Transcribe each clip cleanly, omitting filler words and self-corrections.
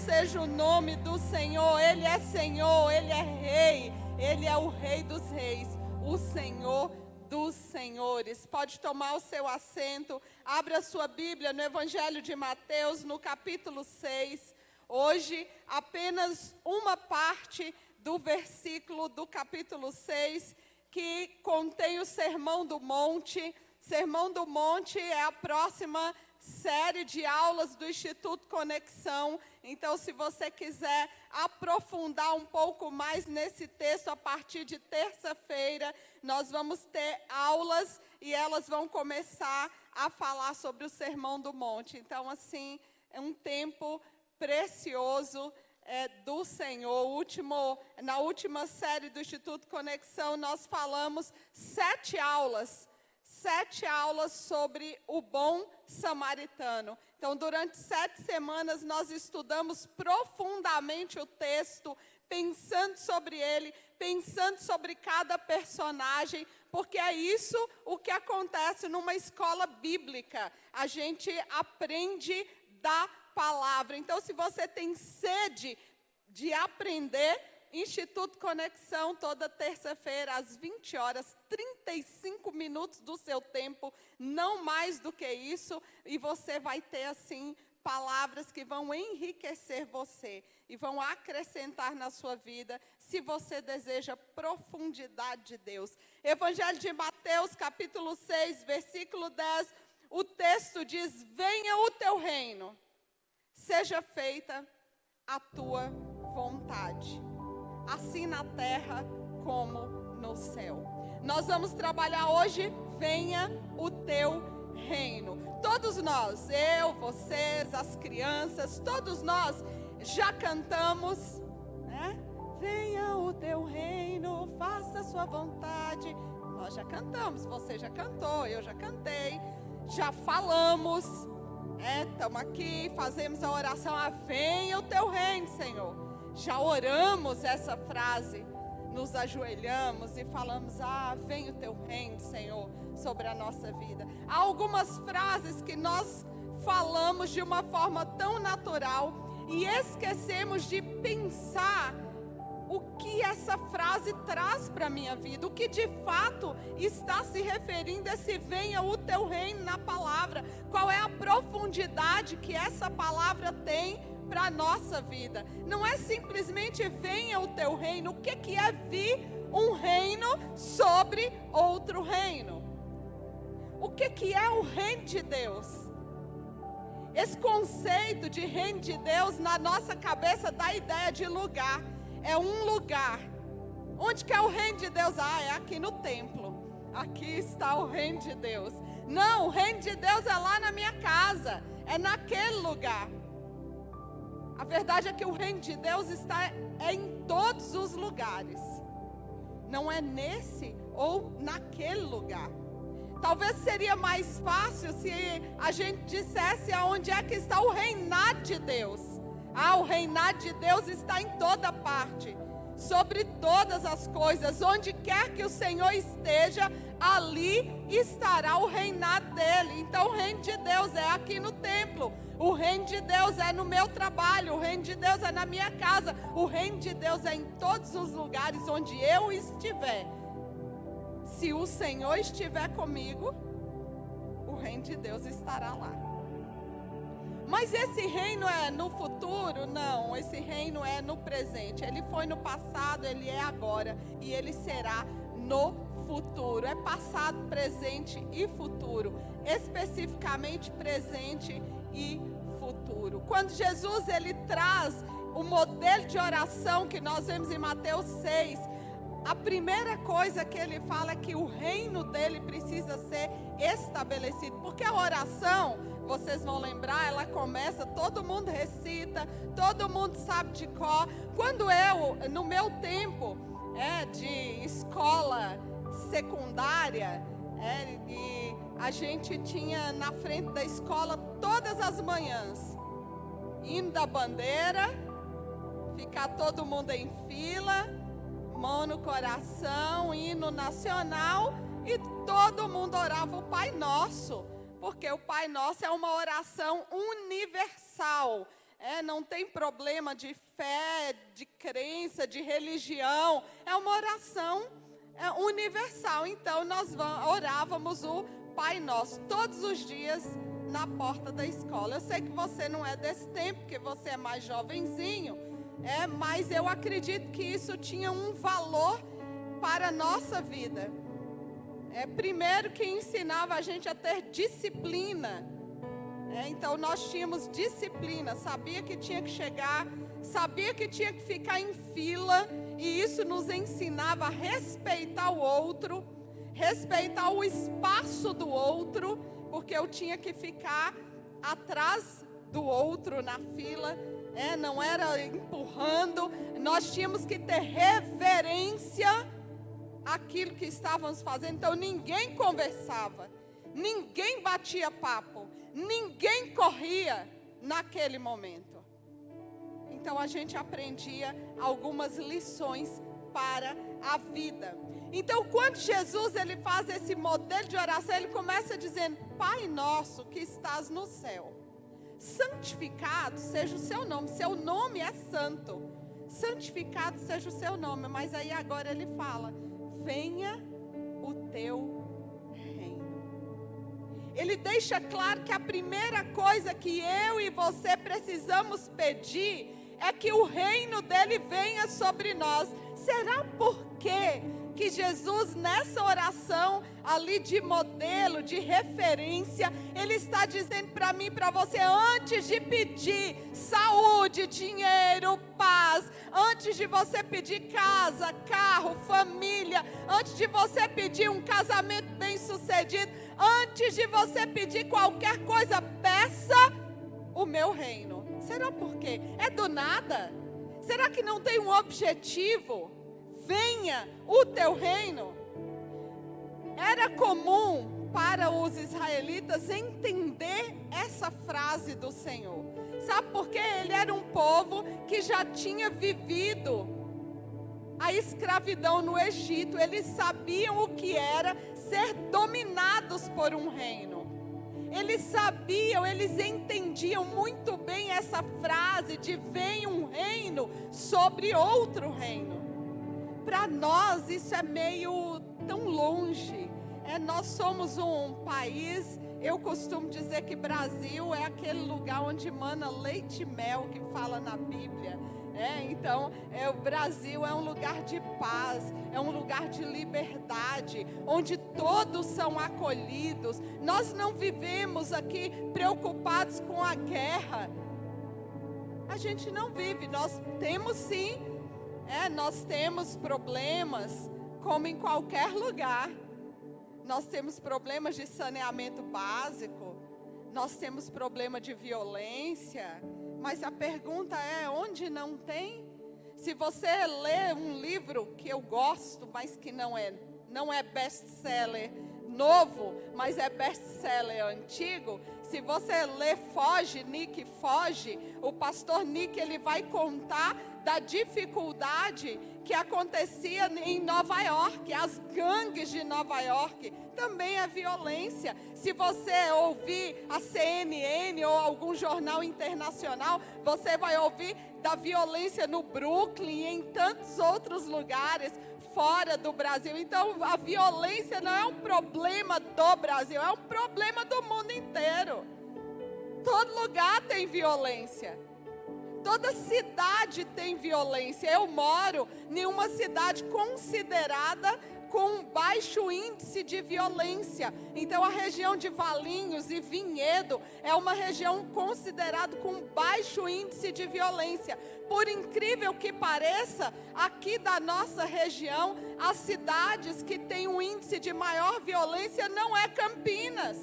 seja o nome do Senhor. Ele é Senhor, Ele é Rei. Ele é o Rei dos Reis, o Senhor dos Senhores. Pode tomar o seu assento. Abra a sua Bíblia no Evangelho de Mateus, no capítulo 6. Hoje, apenas uma parte do versículo do capítulo 6, que contém o Sermão do Monte. Sermão do Monte é a próxima série de aulas do Instituto Conexão. Então, se você quiser aprofundar um pouco mais nesse texto, a partir de terça-feira, nós vamos ter aulas e elas vão começar a falar sobre o Sermão do Monte. Então, assim, é um tempo precioso do Senhor. Na última série do Instituto Conexão, nós falamos 7 aulas sobre o bom samaritano. Então, durante 7 semanas, nós estudamos profundamente o texto, pensando sobre ele, pensando sobre cada personagem, porque é isso o que acontece numa escola bíblica. A gente aprende da palavra. Então, se você tem sede de aprender, Instituto Conexão, toda terça-feira, às 20 horas, 35 minutos do seu tempo, não mais do que isso, e você vai ter, assim, palavras que vão enriquecer você e vão acrescentar na sua vida, se você deseja profundidade de Deus. Evangelho de Mateus, capítulo 6, versículo 10, o texto diz: venha o teu reino, seja feita a tua vontade, assim na terra como no céu. Nós vamos trabalhar hoje, venha o teu reino. Todos nós, eu, vocês, as crianças, todos nós já cantamos, né? Venha o teu reino, faça a sua vontade. Nós já cantamos, você já cantou, eu já cantei, já falamos, estamos aqui, fazemos a oração, venha o teu reino, Senhor. Já oramos essa frase, nos ajoelhamos e falamos, vem o teu reino, Senhor, sobre a nossa vida. Há algumas frases que nós falamos de uma forma tão natural e esquecemos de pensar o que essa frase traz para a minha vida, o que de fato está se referindo a esse venha o teu reino na palavra, qual é a profundidade que essa palavra tem para a nossa vida. Não é simplesmente venha o teu reino. O que é vir um reino sobre outro reino? O que é o reino de Deus? Esse conceito de reino de Deus na nossa cabeça dá a ideia de lugar. É um lugar. Onde que é o reino de Deus? É aqui no templo. Aqui está o reino de Deus. Não, o reino de Deus é lá na minha casa. É naquele lugar. A verdade é que o reino de Deus está em todos os lugares. Não é nesse ou naquele lugar. Talvez seria mais fácil se a gente dissesse aonde é que está o reinado de Deus. O reinado de Deus está em toda parte, sobre todas as coisas. Onde quer que o Senhor esteja, ali estará o reinado dele. Então o reino de Deus é aqui no templo. O reino de Deus é no meu trabalho, o reino de Deus é na minha casa, o reino de Deus é em todos os lugares onde eu estiver. Se o Senhor estiver comigo, o reino de Deus estará lá. Mas esse reino é no futuro? Não, esse reino é no presente. Ele foi no passado, ele é agora e ele será no futuro. É passado, presente e futuro. Especificamente presente e futuro. Quando Jesus ele traz o modelo de oração que nós vemos em Mateus 6, a primeira coisa que ele fala é que o reino dele precisa ser estabelecido. Porque a oração, vocês vão lembrar, ela começa, todo mundo recita, todo mundo sabe de cor. Quando no meu tempo de escola secundária, e a gente tinha na frente da escola todas as manhãs, hino da bandeira, ficar todo mundo em fila, mão no coração, hino nacional, e todo mundo orava o Pai Nosso, porque o Pai Nosso é uma oração universal, não tem problema de fé, de crença, de religião. É uma oração universal. Então, nós orávamos o Pai Nosso todos os dias na porta da escola. Eu sei que você não é desse tempo, porque você é mais jovenzinho, mas eu acredito que isso tinha um valor para a nossa vida. Primeiro que ensinava a gente a ter disciplina. Então nós tínhamos disciplina, sabia que tinha que chegar, sabia que tinha que ficar em fila, e isso nos ensinava a respeitar o outro, respeitar o espaço do outro, porque eu tinha que ficar atrás do outro na fila, não era empurrando. Nós tínhamos que ter reverência àquilo que estávamos fazendo. Então ninguém conversava, ninguém batia papo, ninguém corria naquele momento. Então a gente aprendia algumas lições para a vida. Então quando Jesus ele faz esse modelo de oração, ele começa dizendo: Pai nosso que estás no céu, santificado seja o seu nome. Seu nome é santo, santificado seja o seu nome. Mas aí agora ele fala: venha o teu reino. Ele deixa claro que a primeira coisa que eu e você precisamos pedir é que o reino dele venha sobre nós. Será por quê que Jesus, nessa oração ali de modelo, de referência, ele está dizendo para mim e para você: antes de pedir saúde, dinheiro, paz, antes de você pedir casa, carro, família, antes de você pedir um casamento bem sucedido, antes de você pedir qualquer coisa, peça o meu reino. Será por quê? É do nada? Será que não tem um objetivo? Venha o teu reino. Era comum para os israelitas entender essa frase do Senhor. Sabe por quê? Ele era um povo que já tinha vivido a escravidão no Egito. Eles sabiam o que era ser dominados por um reino. Eles sabiam, eles entendiam muito bem essa frase de vem um reino sobre outro reino. Para nós isso é meio tão longe. Nós somos um país, eu costumo dizer que Brasil é aquele lugar onde mana leite e mel, que fala na Bíblia. Então, o Brasil é um lugar de paz, é um lugar de liberdade, onde todos são acolhidos. Nós não vivemos aqui preocupados com a guerra. A gente não vive, nós temos sim, nós temos problemas, como em qualquer lugar. Nós temos problemas de saneamento básico, nós temos problema de violência. Mas a pergunta é: onde não tem? Se você lê um livro que eu gosto, mas que não é best-seller novo, mas é best-seller antigo. Se você lê Foge, Nick Foge, o pastor Nick ele vai contar da dificuldade que acontecia em Nova York, as gangues de Nova York. Também é violência. Se você ouvir a CNN ou algum jornal internacional, você vai ouvir da violência no Brooklyn e em tantos outros lugares fora do Brasil. Então a violência não é um problema do Brasil, é um problema do mundo inteiro. Todo lugar tem violência. Toda cidade tem violência. Eu moro em uma cidade considerada com baixo índice de violência. Então a região de Valinhos e Vinhedo é uma região considerada com baixo índice de violência. Por incrível que pareça, aqui da nossa região, as cidades que têm um índice de maior violência não é Campinas.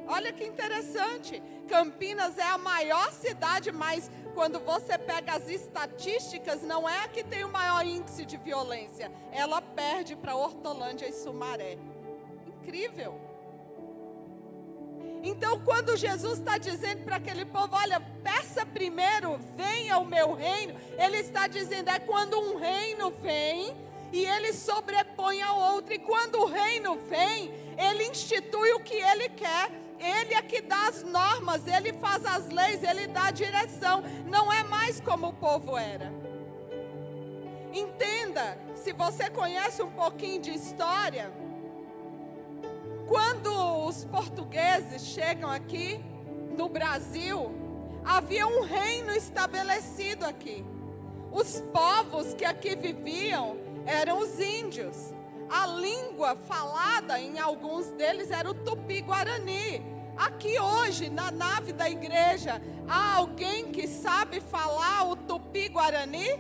Olha que interessante. Campinas é a maior cidade, mas quando você pega as estatísticas, não é a que tem o maior índice de violência. Ela perde para Hortolândia e Sumaré. Incrível. Então, quando Jesus está dizendo para aquele povo: olha, peça primeiro, venha o meu reino. Ele está dizendo, é quando um reino vem e ele sobrepõe ao outro. E quando o reino vem, ele institui o que ele quer. Ele é que dá as normas, Ele faz as leis, Ele dá a direção. Não é mais como o povo era. Entenda, se você conhece um pouquinho de história, quando os portugueses chegam aqui no Brasil, havia um reino estabelecido aqui. Os povos que aqui viviam eram os índios. A língua falada em alguns deles era o tupi-guarani. Aqui hoje, na nave da igreja, há alguém que sabe falar o tupi-guarani?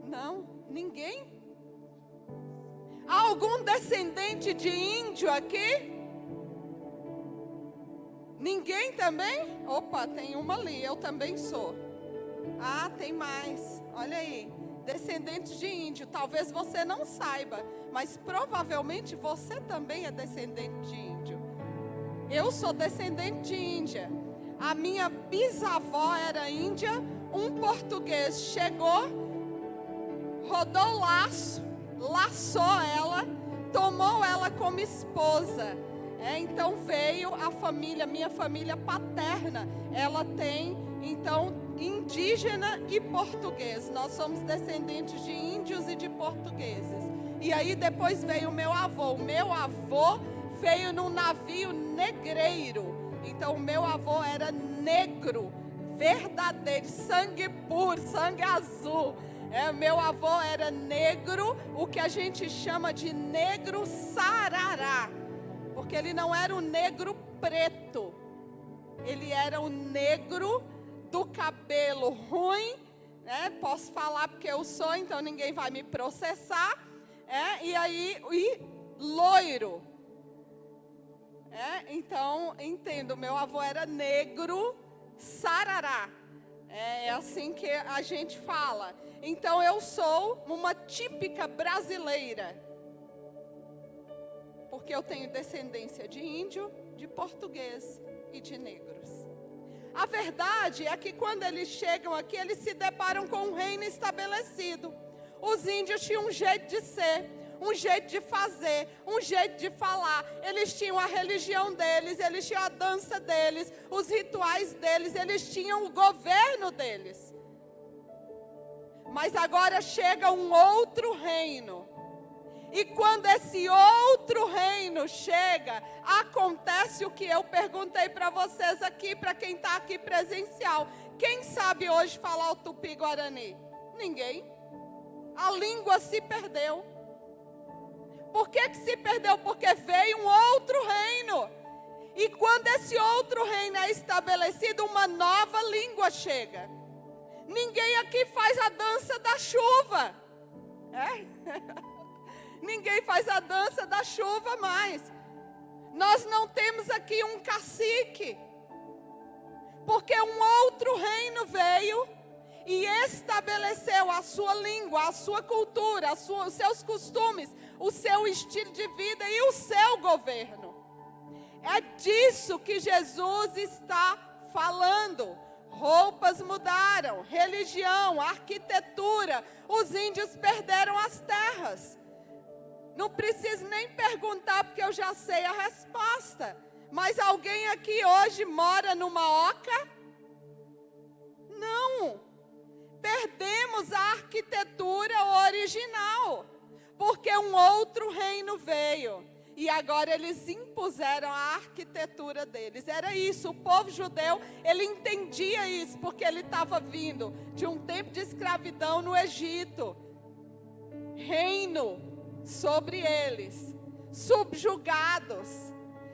Não, ninguém. Há algum descendente de índio aqui? Ninguém também? Opa, tem uma ali, eu também sou. Ah, tem mais, olha aí. Descendente de índio, talvez você não saiba, mas provavelmente você também é descendente de índio. Eu sou descendente de índia. A minha bisavó era índia, um português chegou, rodou o laço, laçou ela, tomou ela como esposa. Então veio a família, minha família paterna, ela tem, então, indígena e português. Nós somos descendentes de índios e de portugueses. E aí depois veio o meu avô. O meu avô veio num navio negreiro. Então o meu avô era negro, verdadeiro, sangue puro, sangue azul. Meu avô era negro, o que a gente chama de negro sarará. Porque ele não era o negro preto, ele era o negro do cabelo ruim, né? Posso falar porque eu sou, então ninguém vai me processar. E loiro. Então, entendo, meu avô era negro sarará. É assim que a gente fala. Então eu sou uma típica brasileira. Porque eu tenho descendência de índio, de português e de negros. A verdade é que quando eles chegam aqui, eles se deparam com um reino estabelecido. Os índios tinham um jeito de ser, um jeito de fazer, um jeito de falar. Eles tinham a religião deles, eles tinham a dança deles, os rituais deles, eles tinham o governo deles. Mas agora chega um outro reino. E quando esse outro reino chega, acontece o que eu perguntei para vocês aqui, para quem está aqui presencial. Quem sabe hoje falar o tupi-guarani? Ninguém. A língua se perdeu. Por que se perdeu? Porque veio um outro reino. E quando esse outro reino é estabelecido, uma nova língua chega. Ninguém aqui faz a dança da chuva. Ninguém faz a dança da chuva mais. Nós não temos aqui um cacique. Porque um outro reino veio e estabeleceu a sua língua, a sua cultura, os seus costumes, o seu estilo de vida e o seu governo. É disso que Jesus está falando. Roupas mudaram, religião, arquitetura. Os índios perderam as terras. Não preciso nem perguntar, porque eu já sei a resposta. Mas alguém aqui hoje mora numa oca? Não. Perdemos a arquitetura original. Porque um outro reino veio. E agora eles impuseram a arquitetura deles. Era isso, o povo judeu, ele entendia isso. Porque ele estava vindo de um tempo de escravidão no Egito. Reino sobre eles, subjugados.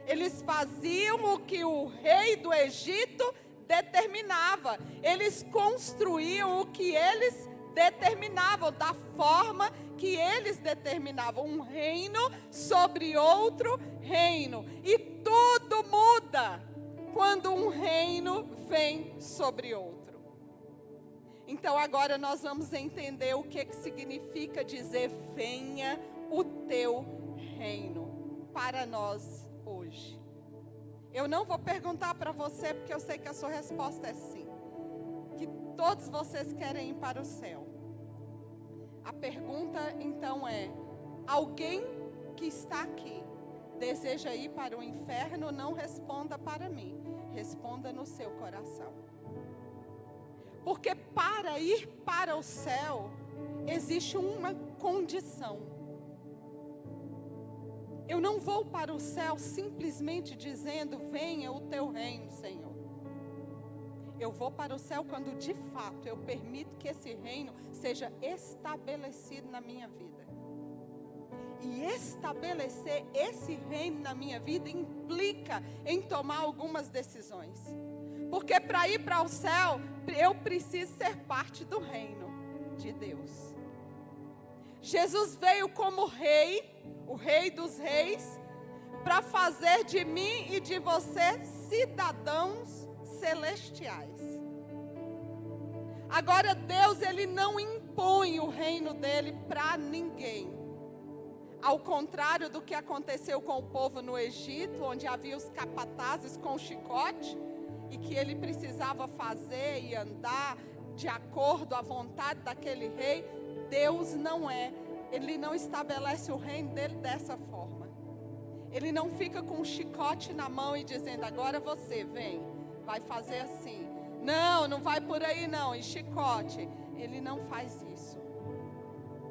Eles faziam o que o rei do Egito determinava. Eles construíam o que eles determinavam, da forma que eles determinavam. Um reino sobre outro reino. E tudo muda quando um reino vem sobre outro. Então agora nós vamos entender o que significa dizer venha o teu reino para nós hoje. Eu não vou perguntar para você, porque eu sei que a sua resposta é sim. Que todos vocês querem ir para o céu. A pergunta então é: alguém que está aqui deseja ir para o inferno, não responda para mim, responda no seu coração. Porque para ir para o céu, existe uma condição. Eu não vou para o céu simplesmente dizendo, venha o teu reino, Senhor. Eu vou para o céu quando de fato eu permito que esse reino seja estabelecido na minha vida. E estabelecer esse reino na minha vida implica em tomar algumas decisões. Porque para ir para o céu, eu preciso ser parte do reino de Deus. Jesus veio como rei, o rei dos reis, para fazer de mim e de você cidadãos celestiais. Agora Deus, Ele não impõe o reino dele para ninguém. Ao contrário do que aconteceu com o povo no Egito, onde havia os capatazes com chicote, e que ele precisava fazer e andar de acordo à vontade daquele rei. Deus não é. Ele não estabelece o reino dele dessa forma. Ele não fica com um chicote na mão e dizendo, agora você vem, vai fazer assim. Não, não vai por aí não, e chicote. Ele não faz isso.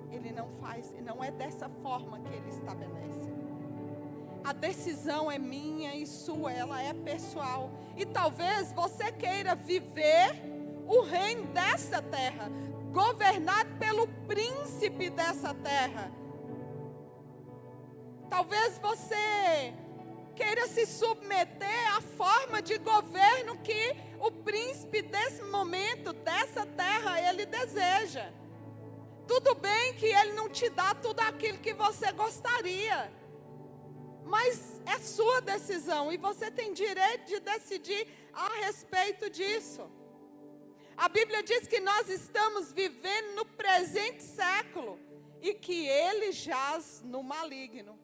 Ele não faz, não é dessa forma que ele estabelece. A decisão é minha e sua, ela é pessoal. E talvez você queira viver o reino dessa terra, governado pelo príncipe dessa terra. Talvez você queira se submeter à forma de governo que o príncipe desse momento, dessa terra, ele deseja. Tudo bem que ele não te dá tudo aquilo que você gostaria, mas é sua decisão e você tem direito de decidir a respeito disso. A Bíblia diz que nós estamos vivendo no presente século e que ele jaz no maligno.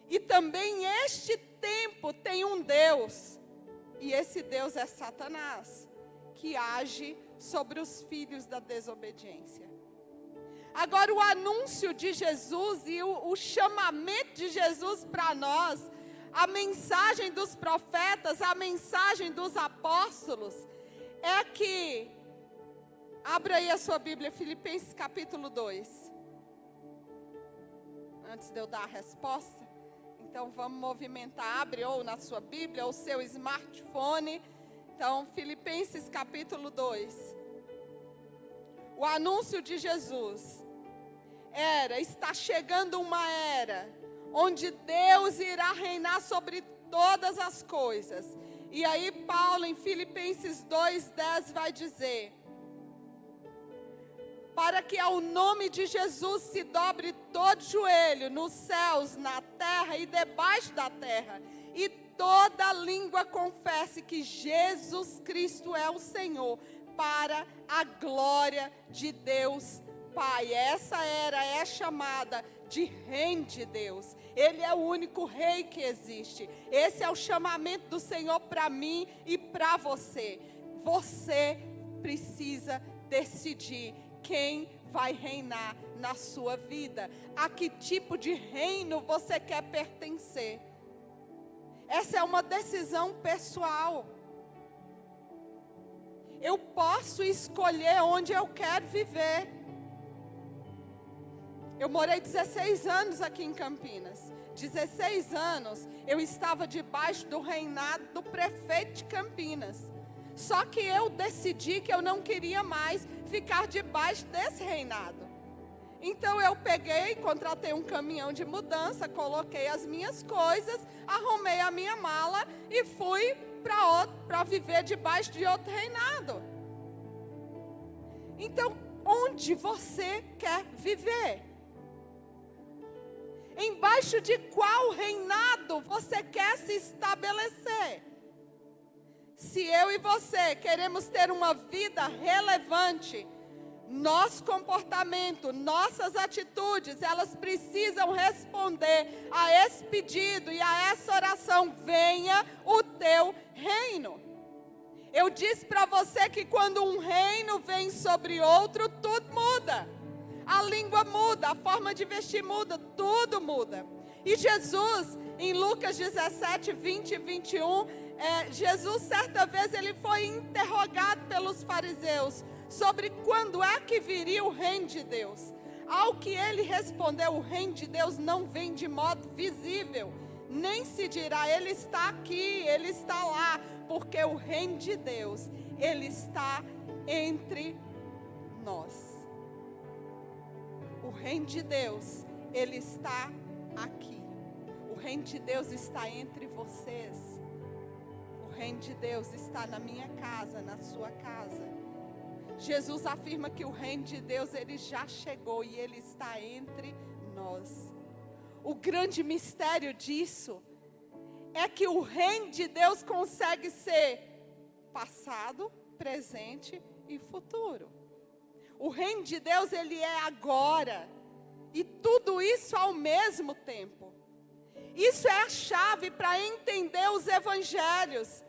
E também este tempo tem um Deus, e esse Deus é Satanás, que age sobre os filhos da desobediência. Agora o anúncio de Jesus e o chamamento de Jesus para nós, a mensagem dos profetas, a mensagem dos apóstolos, é que, abra aí a sua Bíblia, Filipenses capítulo 2. Antes de eu dar a resposta, então vamos movimentar, abre ou na sua Bíblia, ou seu smartphone. Então, Filipenses capítulo 2. O anúncio de Jesus está chegando uma era onde Deus irá reinar sobre todas as coisas. E aí Paulo em Filipenses 2:10 vai dizer: para que ao nome de Jesus se dobre todo joelho nos céus, na terra e debaixo da terra, e toda língua confesse que Jesus Cristo é o Senhor, para a glória de Deus Pai. Essa era é chamada de reino de Deus. Ele é o único rei que existe. Esse é o chamamento do Senhor para mim e para você. Você precisa decidir quem vai reinar na sua vida. A que tipo de reino você quer pertencer? Essa é uma decisão pessoal. Eu posso escolher onde eu quero viver. Eu morei 16 anos aqui em Campinas. 16 anos eu estava debaixo do reinado do prefeito de Campinas. Só que eu decidi que eu não queria mais ficar debaixo desse reinado. Então eu peguei, contratei um caminhão de mudança, coloquei as minhas coisas, arrumei a minha mala e fui para viver debaixo de outro reinado. Então, onde você quer viver? Embaixo de qual reinado você quer se estabelecer? Se eu e você queremos ter uma vida relevante, nosso comportamento, nossas atitudes, elas precisam responder a esse pedido e a essa oração: venha o teu reino. Eu disse para você que quando um reino vem sobre outro, tudo muda. a língua muda, a forma de vestir muda, tudo muda. E Jesus, em Lucas 17, 20 e 21, Jesus certa vez ele foi interrogado pelos fariseus sobre quando é que viria o reino de Deus. Ao que ele respondeu, o reino de Deus não vem de modo visível, nem se dirá, ele está aqui, ele está lá, porque o reino de Deus, ele está entre nós. O reino de Deus, ele está aqui. O reino de Deus está entre vocês. O reino de Deus está na minha casa, na sua casa. Jesus afirma que o reino de Deus, ele já chegou e ele está entre nós. O grande mistério disso é que o reino de Deus consegue ser passado, presente e futuro. O reino de Deus, ele é agora. E tudo isso ao mesmo tempo. Isso é a chave para entender os evangelhos,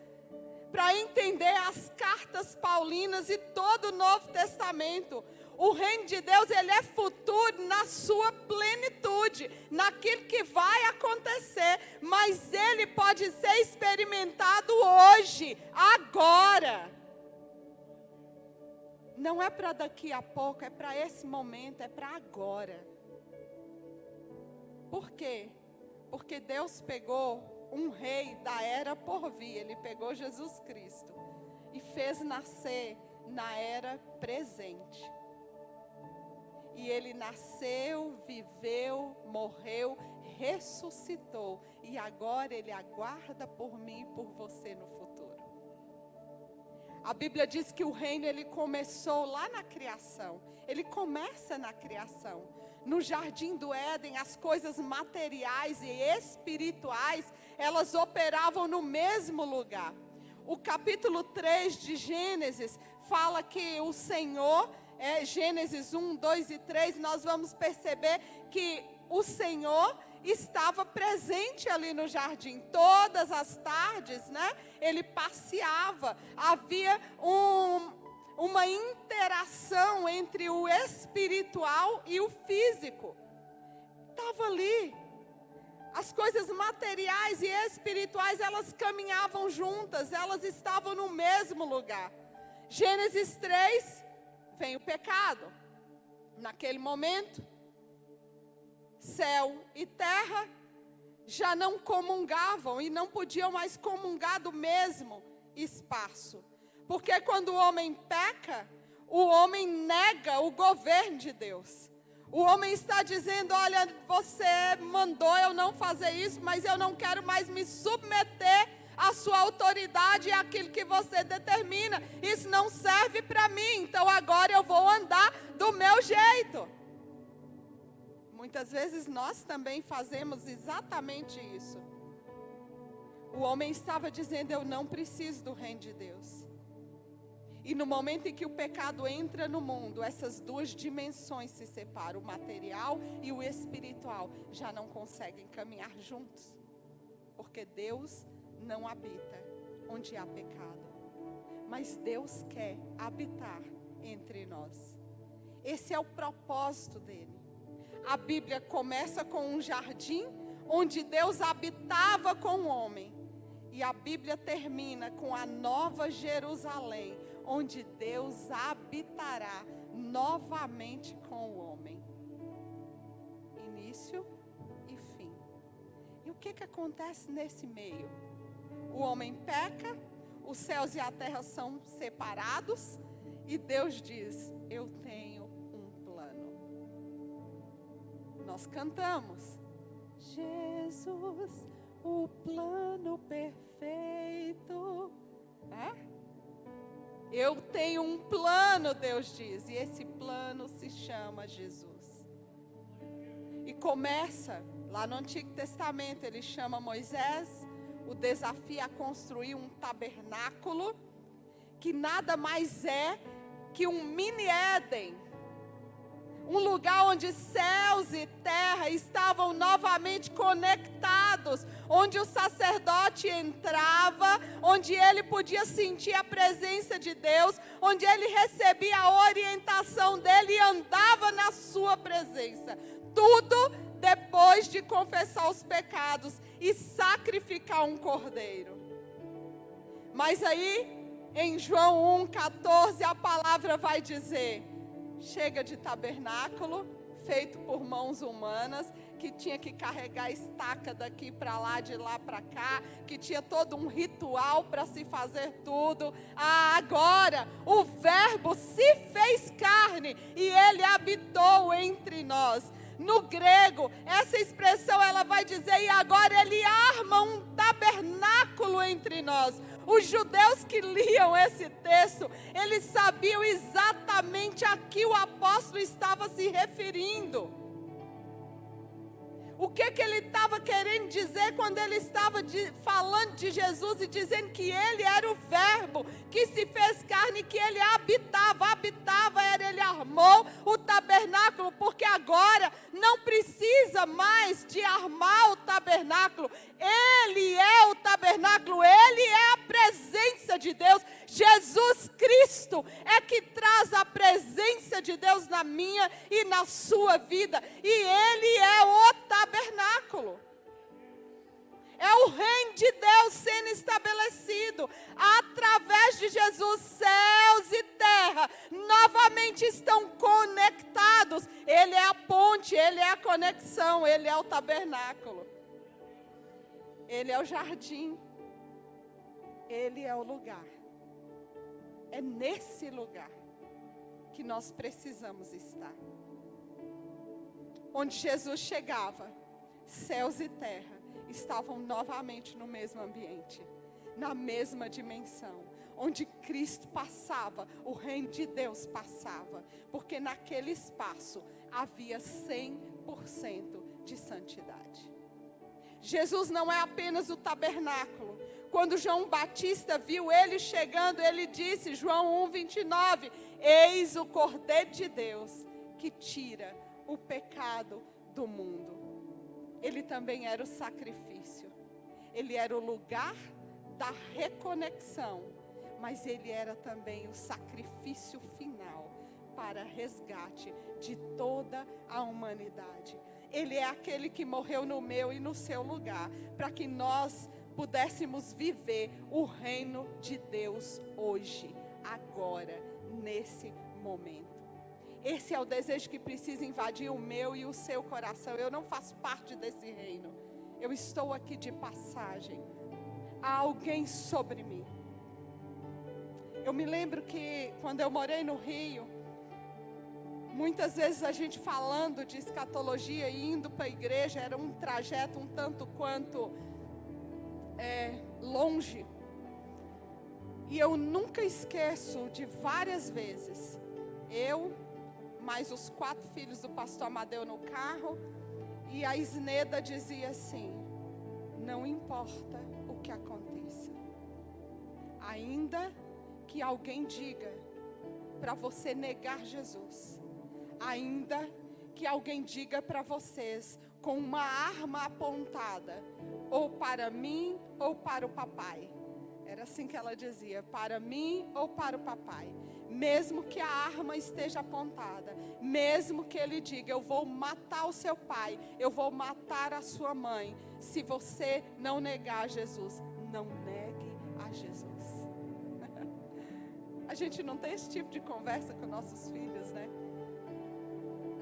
para entender as cartas paulinas e todo o Novo Testamento. O reino de Deus, ele é futuro na sua plenitude, naquilo que vai acontecer, mas ele pode ser experimentado hoje, agora. Não é para daqui a pouco, é para esse momento, é para agora. Por quê? Porque Deus pegou um rei da era por vir, ele pegou Jesus Cristo e fez nascer na era presente. E ele nasceu, viveu, morreu, ressuscitou. E agora ele aguarda por mim e por você no futuro. A Bíblia diz que o reino, ele começou lá na criação. Ele começa na criação. No jardim do Éden, as coisas materiais e espirituais, elas operavam no mesmo lugar. O capítulo 3 de Gênesis fala que o Senhor... Gênesis 1, 2 e 3, nós vamos perceber que o Senhor estava presente ali no jardim. Todas as tardes, né? Ele passeava. Havia uma interação entre o espiritual e o físico. Estava ali. As coisas materiais e espirituais, elas caminhavam juntas. Elas estavam no mesmo lugar. Gênesis 3... vem o pecado. Naquele momento, céu e terra já não comungavam e não podiam mais comungar do mesmo espaço. Porque quando o homem peca, o homem nega o governo de Deus. O homem está dizendo, olha, você mandou eu não fazer isso, mas eu não quero mais me submeter a sua autoridade é aquilo que você determina. Isso não serve para mim, então agora eu vou andar do meu jeito. Muitas vezes nós também fazemos exatamente isso. O homem estava dizendo, eu não preciso do reino de Deus. E no momento em que o pecado entra no mundo, essas duas dimensões se separam, o material e o espiritual, já não conseguem caminhar juntos. Porque Deus não habita onde há pecado, mas Deus quer habitar entre nós. Esse é o propósito dele. A Bíblia começa com um jardim onde Deus habitava com o homem, e a Bíblia termina com a nova Jerusalém, onde Deus habitará novamente com o homem. Início e fim. E o que acontece nesse meio? O homem peca, os céus e a terra são separados, e Deus diz, eu tenho um plano. Nós cantamos, Jesus, o plano perfeito. Eu tenho um plano, Deus diz, e esse plano se chama Jesus. E começa, lá no Antigo Testamento, ele chama Moisés, o desafio a construir um tabernáculo, que nada mais é que um mini Éden. Um lugar onde céus e terra estavam novamente conectados, onde o sacerdote entrava, onde ele podia sentir a presença de Deus, onde ele recebia a orientação dele e andava na sua presença. Tudo depois de confessar os pecados e sacrificar um cordeiro. Mas aí, em João 1,14, a palavra vai dizer: chega de tabernáculo, feito por mãos humanas, que tinha que carregar a estaca daqui para lá, de lá para cá, que tinha todo um ritual para se fazer tudo. Agora o Verbo se fez carne e ele habitou entre nós. No grego, essa expressão ela vai dizer: e agora ele arma um tabernáculo entre nós. Os judeus que liam esse texto, eles sabiam exatamente a que o apóstolo estava se referindo. O que ele estava querendo dizer quando ele estava falando de Jesus e dizendo que ele era o Verbo que se fez carne, que ele habitava, ele armou o tabernáculo, porque agora não precisa mais de armar o tabernáculo. Ele é o tabernáculo, ele é a presença de Deus. Jesus Cristo é que traz a presença de Deus na minha e na sua vida, e ele é o tabernáculo. É o reino de Deus sendo estabelecido. Através de Jesus, céus e terra novamente estão conectados. Ele é a ponte, ele é a conexão, ele é o tabernáculo. Ele é o jardim. Ele é o lugar. É nesse lugar que nós precisamos estar. Onde Jesus chegava, céus e terra estavam novamente no mesmo ambiente, na mesma dimensão. Onde Cristo passava, o reino de Deus passava, porque naquele espaço havia 100% de santidade. Jesus não é apenas o tabernáculo. Quando João Batista viu ele chegando, ele disse, João 1,29, eis o Cordeiro de Deus que tira o pecado do mundo. Ele também era o sacrifício. Ele era o lugar da reconexão, mas ele era também o sacrifício final para resgate de toda a humanidade. Ele é aquele que morreu no meu e no seu lugar, para que nós pudéssemos viver o reino de Deus hoje, agora, nesse momento. Esse é o desejo que precisa invadir o meu e o seu coração. Eu não faço parte desse reino. Eu estou aqui de passagem. Há alguém sobre mim. Eu me lembro que quando eu morei no Rio, muitas vezes a gente falando de escatologia e indo para a igreja, era um trajeto um tanto quanto longe. E eu nunca esqueço de várias vezes, mais os 4 filhos do pastor Amadeu no carro, e a Isneda dizia assim, não importa o que aconteça, ainda que alguém diga para você negar Jesus, ainda que alguém diga para vocês com uma arma apontada, ou para mim ou para o papai, era assim que ela dizia, para mim ou para o papai. Mesmo que a arma esteja apontada, mesmo que ele diga, eu vou matar o seu pai, eu vou matar a sua mãe, se você não negar Jesus, não negue a Jesus. A gente não tem esse tipo de conversa com nossos filhos, né?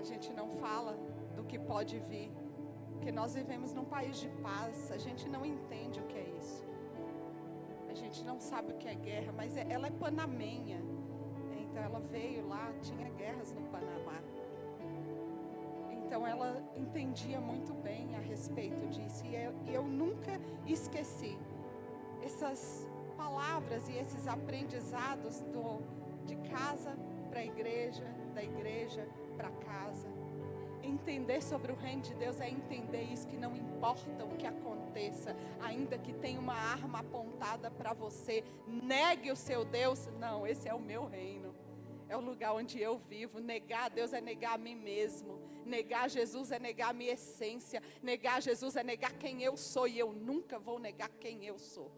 A gente não fala do que pode vir, porque nós vivemos num país de paz, a gente não entende o que é isso. A gente não sabe o que é guerra, mas ela é panamenha. Então ela veio lá, tinha guerras no Panamá. Então ela entendia muito bem a respeito disso. E eu nunca esqueci essas palavras e esses aprendizados de casa para a igreja, da igreja para casa. Entender sobre o reino de Deus é entender isso, que não importa o que aconteça, ainda que tenha uma arma apontada para você, negue o seu Deus. Não, esse é o meu reino. É o lugar onde eu vivo. Negar a Deus é negar a mim mesmo. Negar Jesus é negar a minha essência. Negar Jesus é negar quem eu sou. E eu nunca vou negar quem eu sou.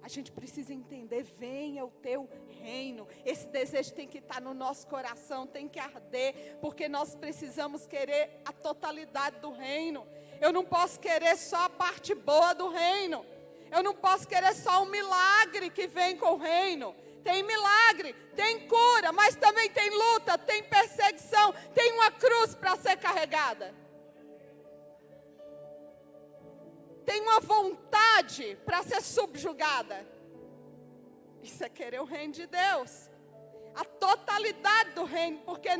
A gente precisa entender, venha o teu reino. Esse desejo tem que estar no nosso coração, tem que arder, porque nós precisamos querer a totalidade do reino. Eu não posso querer só a parte boa do reino. Eu não posso querer só o milagre que vem com o reino. Tem milagre, tem cura, mas também tem luta, tem perseguição, tem uma cruz para ser carregada. Tem uma vontade para ser subjugada. Isso é querer o reino de Deus. A totalidade do reino. Porque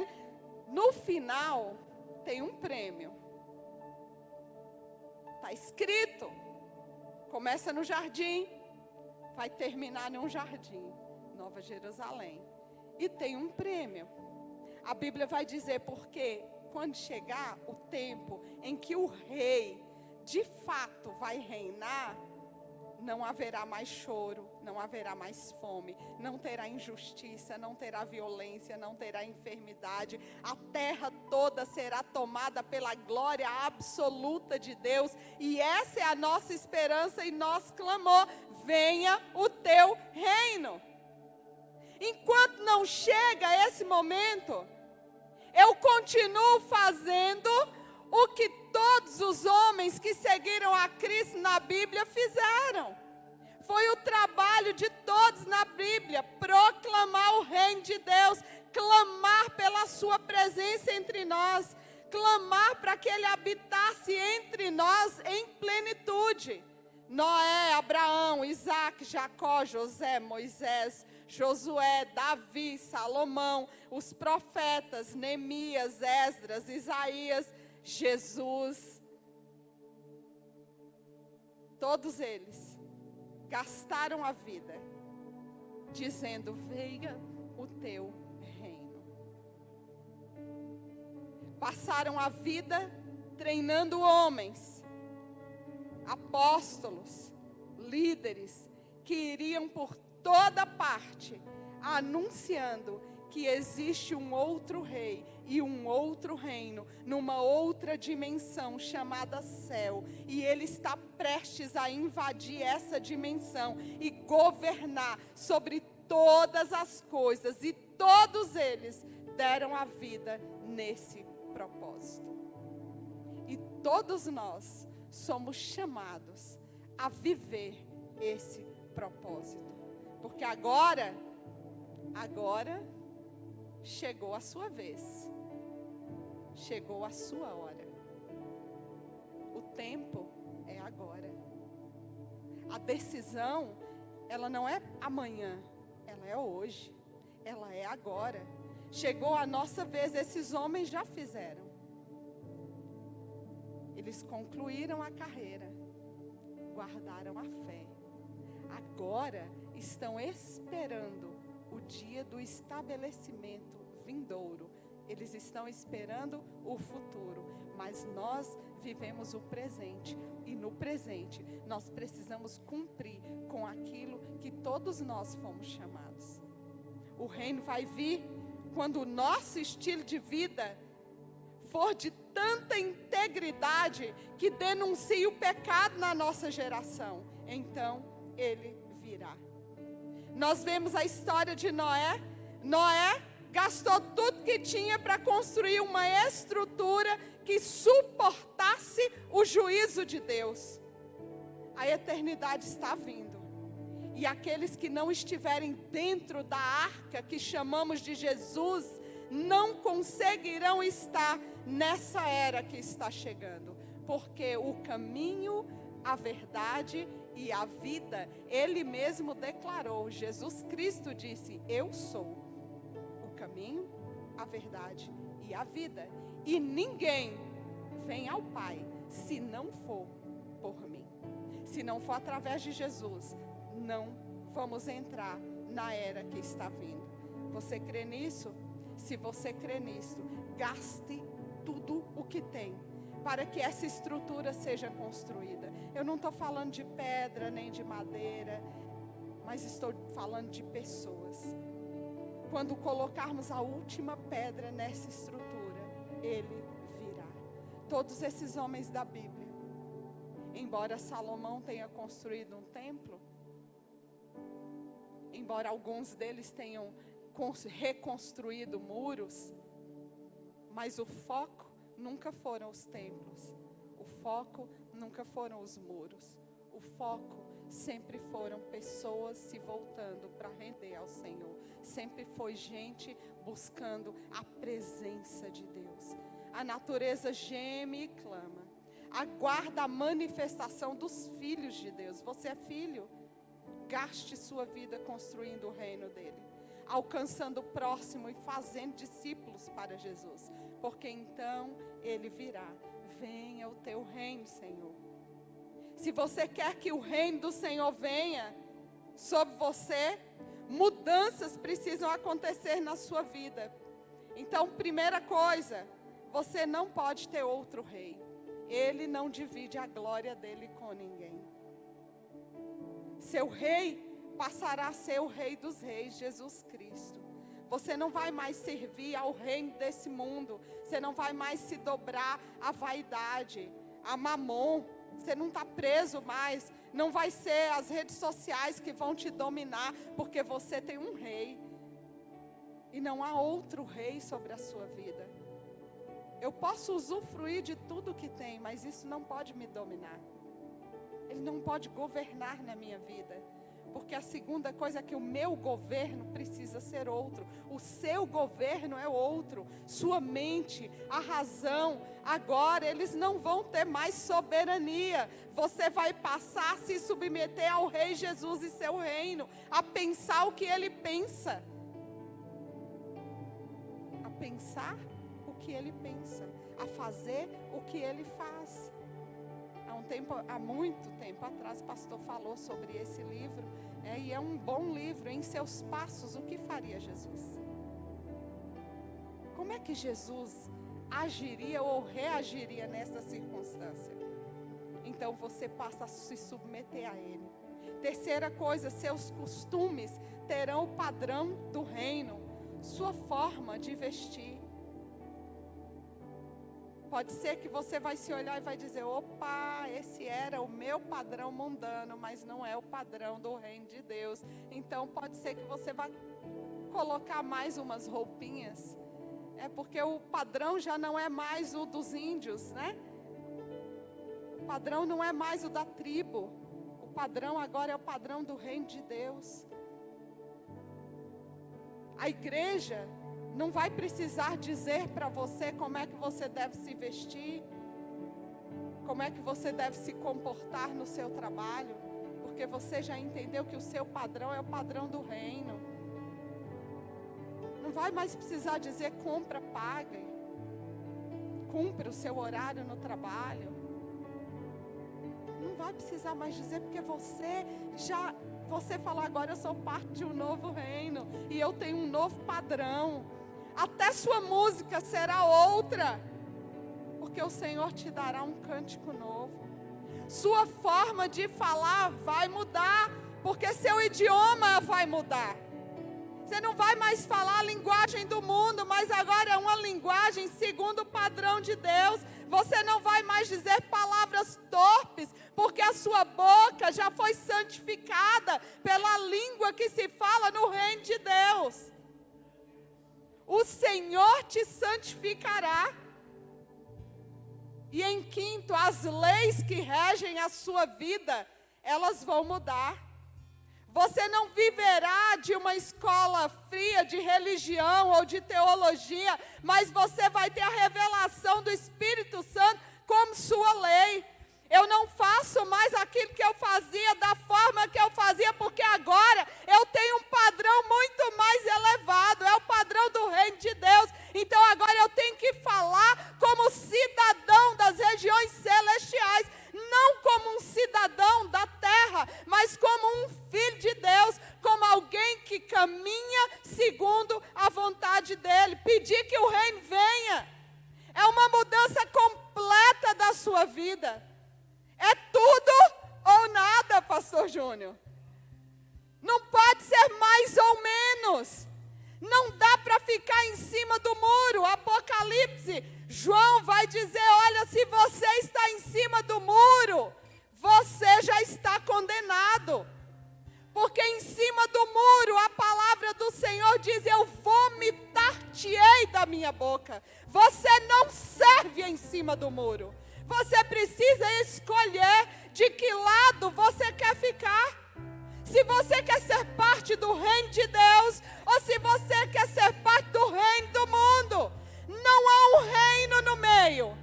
no final tem um prêmio. Está escrito. Começa no jardim. Vai terminar num jardim. Nova Jerusalém. E tem um prêmio. A Bíblia vai dizer porque quando chegar o tempo em que o rei de fato vai reinar, não haverá mais choro, não haverá mais fome, não terá injustiça, não terá violência, não terá enfermidade. A terra toda será tomada pela glória absoluta de Deus. E essa é a nossa esperança e nosso clamor: venha o teu reino. Enquanto não chega esse momento, eu continuo fazendo o que todos os homens que seguiram a Cristo na Bíblia fizeram. Foi o trabalho de todos na Bíblia, proclamar o reino de Deus, clamar pela sua presença entre nós, clamar para que Ele habitasse entre nós em plenitude. Noé, Abraão, Isaac, Jacó, José, Moisés, Josué, Davi, Salomão, os profetas, Neemias, Esdras, Isaías, Jesus, todos eles gastaram a vida dizendo: venha o teu reino. Passaram a vida treinando homens, apóstolos, líderes, que iriam por toda parte anunciando que existe um outro rei e um outro reino, numa outra dimensão chamada céu. E Ele está prestes a invadir essa dimensão e governar sobre todas as coisas. E todos eles deram a vida nesse propósito. E todos nós somos chamados a viver esse propósito. Porque agora chegou a sua vez. Chegou a sua hora. O tempo é agora. A decisão, ela não é amanhã, ela é hoje. Ela é agora. Chegou a nossa vez, esses homens já fizeram. Eles concluíram a carreira, guardaram a fé. Agora estão esperando o dia do estabelecimento vindouro. Eles estão esperando o futuro, mas nós vivemos o presente. E no presente nós precisamos cumprir com aquilo que todos nós fomos chamados. O reino vai vir quando o nosso estilo de vida for de tanta integridade que denuncie o pecado na nossa geração. Então ele virá. Nós vemos a história de Noé. Noé gastou tudo que tinha para construir uma estrutura que suportasse o juízo de Deus. A eternidade está vindo. E aqueles que não estiverem dentro da arca que chamamos de Jesus, não conseguirão estar nessa era que está chegando. Porque o caminho, a verdade e a vida, Ele mesmo declarou. Jesus Cristo disse: eu sou o caminho, a verdade e a vida. E ninguém vem ao Pai se não for por mim. Se não for através de Jesus, não vamos entrar na era que está vindo. Você crê nisso? Se você crê nisso, gaste tudo o que tem para que essa estrutura seja construída. Eu não estou falando de pedra nem de madeira. mas estou falando de pessoas. Quando colocarmos a última pedra nessa estrutura, Ele virá. Todos esses homens da Bíblia, embora Salomão tenha construído um templo, embora alguns deles tenham reconstruído muros, mas o foco nunca foram os templos, o foco nunca foram os muros, o foco sempre foram pessoas se voltando para render ao Senhor, sempre foi gente buscando a presença de Deus. A natureza geme e clama, aguarda a manifestação dos filhos de Deus. Você é filho? Gaste sua vida construindo o reino dele, alcançando o próximo e fazendo discípulos para Jesus, porque então Ele virá. Venha o teu reino, Senhor. Se você quer que o reino do Senhor venha sobre você, mudanças precisam acontecer na sua vida. Então, primeira coisa, você não pode ter outro rei. Ele não divide a glória dele com ninguém. Seu rei passará a ser o Rei dos Reis, Jesus Cristo. Você não vai mais servir ao reino desse mundo. Você não vai mais se dobrar à vaidade, a mamon. Você não está preso mais. Não vai ser as redes sociais que vão te dominar, porque você tem um rei. E não há outro rei sobre a sua vida. Eu posso usufruir de tudo que tem, mas isso não pode me dominar. Ele não pode governar na minha vida. Porque a segunda coisa é que o meu governo precisa ser outro. O seu governo é outro. Sua mente, a razão, agora eles não vão ter mais soberania. Você vai passar a se submeter ao Rei Jesus e seu reino. A pensar o que ele pensa. A pensar o que ele pensa. A fazer o que ele faz. Há muito tempo atrás, o pastor falou sobre esse livro, e é um bom livro. Em seus passos, o que faria Jesus? Como é que Jesus agiria ou reagiria nessa circunstância? Então você passa a se submeter a Ele. Terceira coisa, seus costumes terão o padrão do reino, sua forma de vestir. Pode ser que você vai se olhar e vai dizer, opa, esse era o meu padrão mundano, mas não é o padrão do reino de Deus. Então pode ser que você vá colocar mais umas roupinhas. É porque o padrão já não é mais o dos índios, né? O padrão não é mais o da tribo. O padrão agora é o padrão do reino de Deus. A igreja não vai precisar dizer para você como é que você deve se vestir, como é que você deve se comportar no seu trabalho, porque você já entendeu que o seu padrão é o padrão do reino. Não vai mais precisar dizer compra, paga, cumpre o seu horário no trabalho. Não vai precisar mais dizer, porque você fala, agora eu sou parte de um novo reino e eu tenho um novo padrão. Até sua música será outra, porque o Senhor te dará um cântico novo. Sua forma de falar vai mudar, porque seu idioma vai mudar. Você não vai mais falar a linguagem do mundo, mas agora é uma linguagem segundo o padrão de Deus. Você não vai mais dizer palavras torpes, porque a sua boca já foi santificada pela língua que se fala no reino de Deus. O Senhor te santificará. E em quinto, as leis que regem a sua vida, elas vão mudar. Você não viverá de uma escola fria de religião ou de teologia, mas você vai ter a revelação do Espírito Santo como sua lei. Eu não faço mais aquilo que eu fazia da forma que eu fazia, porque agora eu tenho um padrão muito mais elevado, é o padrão do reino de Deus. Então agora eu tenho que falar como cidadão das regiões celestiais, não como um cidadão da terra, mas como um filho de Deus, como alguém que caminha segundo a vontade dele. Pedir que o reino venha é uma mudança completa da sua vida. É tudo ou nada, pastor Júnior. Não pode ser mais ou menos. Não dá para ficar em cima do muro. Apocalipse, João vai dizer, olha, se você está em cima do muro, você já está condenado. Porque em cima do muro, a palavra do Senhor diz, eu vomitar-te-ei da minha boca. Você não serve em cima do muro. Você precisa escolher de que lado você quer ficar. Se você quer ser parte do reino de Deus, ou se você quer ser parte do reino do mundo. Não há um reino no meio.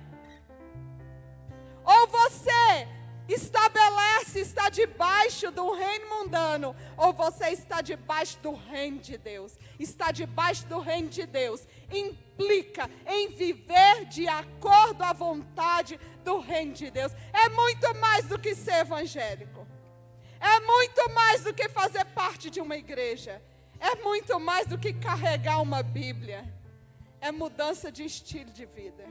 Ou você estabelece, está debaixo do reino mundano, ou você está debaixo do reino de Deus. Está debaixo do reino de Deus implica em viver de acordo à vontade do reino de Deus. É muito mais do que ser evangélico. É muito mais do que fazer parte de uma igreja. É muito mais do que carregar uma Bíblia. É mudança de estilo de vida.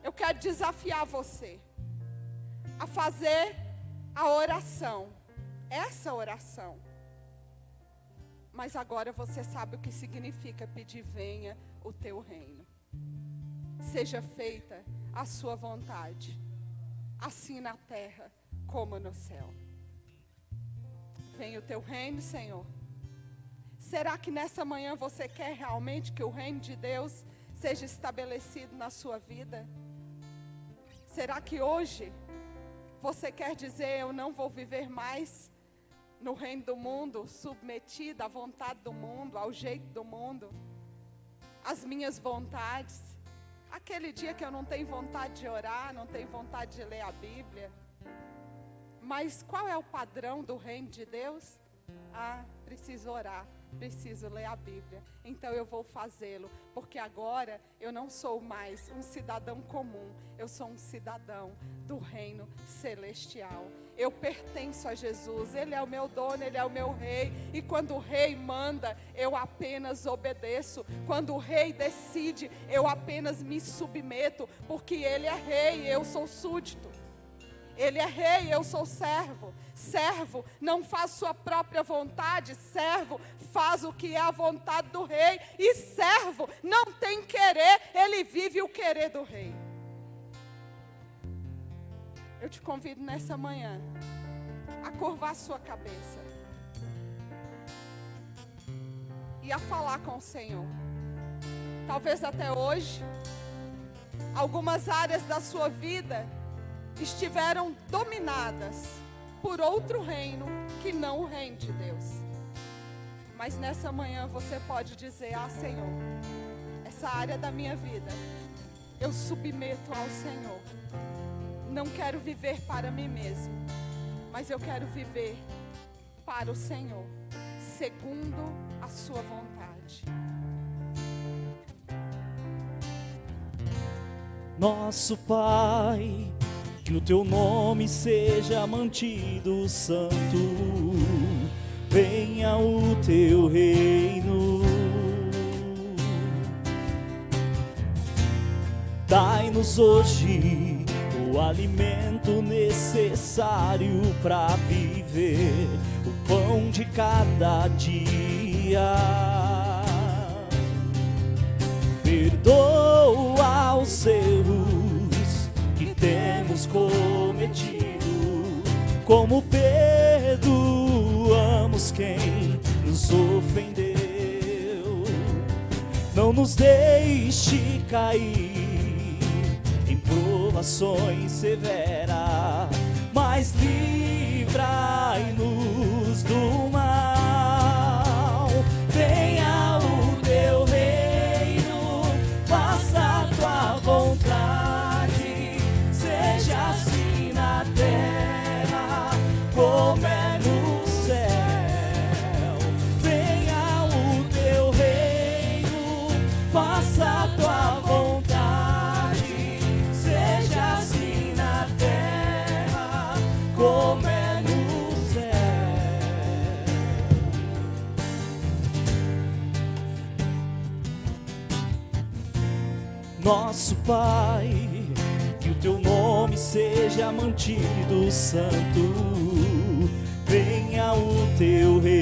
Eu quero desafiar você a fazer a oração, essa oração. Mas agora você sabe o que significa pedir, venha o teu reino. Seja feita a sua vontade, assim na terra como no céu. Venha o teu reino, Senhor. Será que nessa manhã você quer realmente que o reino de Deus seja estabelecido na sua vida? Será que hoje você quer dizer, eu não vou viver mais no reino do mundo, submetida à vontade do mundo, ao jeito do mundo, às minhas vontades? Aquele dia que eu não tenho vontade de orar, não tenho vontade de ler a Bíblia. Mas qual é o padrão do reino de Deus? Preciso orar, preciso ler a Bíblia. Então eu vou fazê-lo, porque agora eu não sou mais um cidadão comum. Eu sou um cidadão do reino celestial. Eu pertenço a Jesus, Ele é o meu dono, Ele é o meu rei. E quando o rei manda, eu apenas obedeço. Quando o rei decide, eu apenas me submeto, porque Ele é rei e eu sou súdito. Ele é rei, eu sou servo. Servo não faz sua própria vontade, servo faz o que é a vontade do rei. E servo não tem querer, ele vive o querer do rei. Eu te convido nessa manhã a curvar sua cabeça e a falar com o Senhor. Talvez até hoje, algumas áreas da sua vida estiveram dominadas por outro reino que não o reino de Deus. Mas nessa manhã você pode dizer, Senhor, essa área da minha vida eu submeto ao Senhor. Não quero viver para mim mesmo, mas eu quero viver para o Senhor, segundo a sua vontade. Nosso Pai, que o teu nome seja mantido santo, venha o teu reino. Dai-nos hoje o alimento necessário para viver, o pão de cada dia. Perdoa os erros que temos cometido, como perdoamos quem nos ofendeu. Não nos deixe cair em provações severas, mas livrai-nos do mal. Venha o teu reino, faça a tua vontade, seja assim na terra como é no céu. Venha o teu reino, faça a tua vontade, seja assim na terra como é no céu. Nosso Pai, que o teu nome seja mantido santo, venha o teu reino.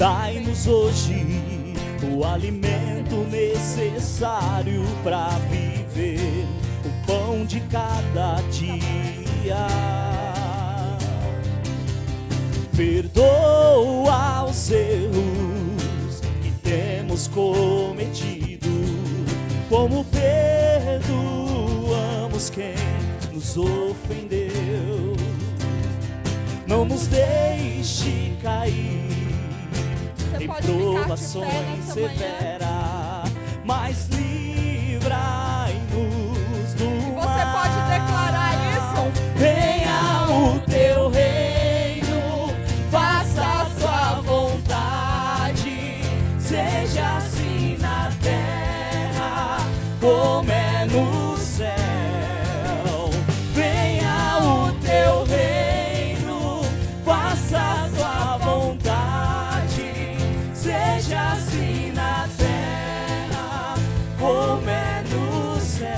Dai-nos hoje o alimento necessário para viver, o pão de cada dia. Perdoa os erros que temos cometido, como perdoamos quem nos ofendeu. Não nos deixe cair em provações severas, mas livrai-nos do mal. Você pode declarar isso? Venha o teu reino, faça a sua vontade, seja assim na terra como é no céu. Venha o teu reino, faça a sua vontade, seja assim na terra como é no céu.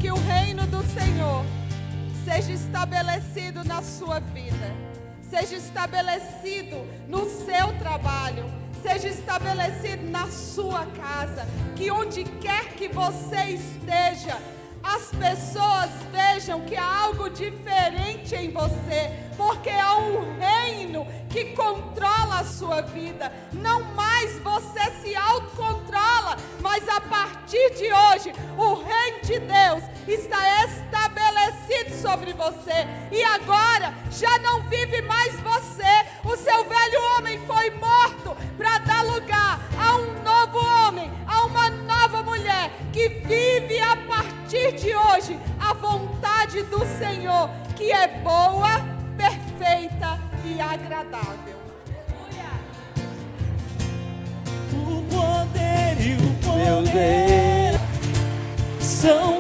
Que o reino do Senhor seja estabelecido na sua vida, seja estabelecido no seu trabalho, seja estabelecido na sua casa, que onde quer que você esteja, as pessoas vejam que há algo diferente em você, porque há um reino que controla a sua vida. Não mais você se autocontrola, mas a partir de hoje, o reino de Deus está estabelecido sobre você. E agora, já não vive mais você. O seu velho homem foi morto para dar lugar a um novo homem, a uma nova mulher que vive a partir de hoje a vontade do Senhor, que é boa, perfeita e agradável. O poder e o poder são